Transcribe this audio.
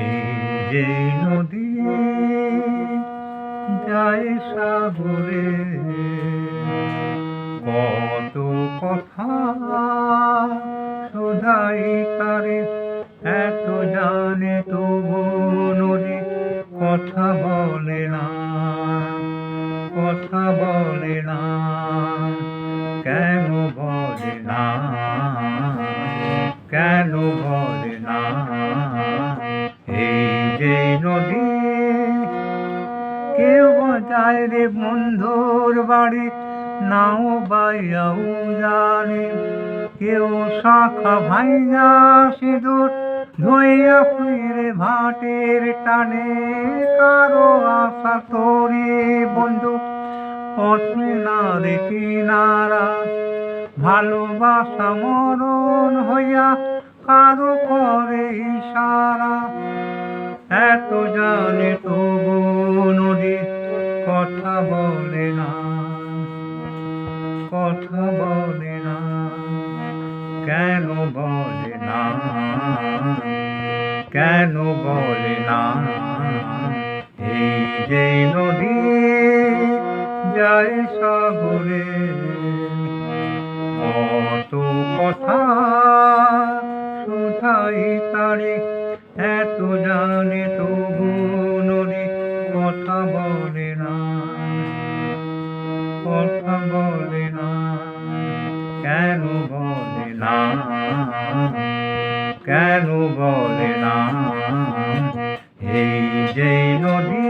এই যে নদী যায় সাগরে, কত কথা শোধাই তারে, এত জানে তবু নদী কথা বলে না, কথা বলে না, কেন বলে না, কেন বলে না। এই যে নদী কেউ যায় রে বন্ধুর বাড়ি, নাও বাইয়াও জানে, কেউ শাখা ভাইয়া সিঁদুর ধুইয়া ফিরে ভাটের টানে, কারো আশা তোরে বন্ধু পথে না রে কিনারা, ভালোবাসা মরণ হইয়া কারো করে ইশারা, এত জানে তবু নদী কথা বলে না, কথা বলে না, কেন বলে না, কেন বলে না। এই যে নদী যায় সাগরে, কত কথা শোধাই তারে, এত জানে তবু নদী কথা বলে না, কথা বলে না, কেন বলে না, কেন বলে না। এই যে নদী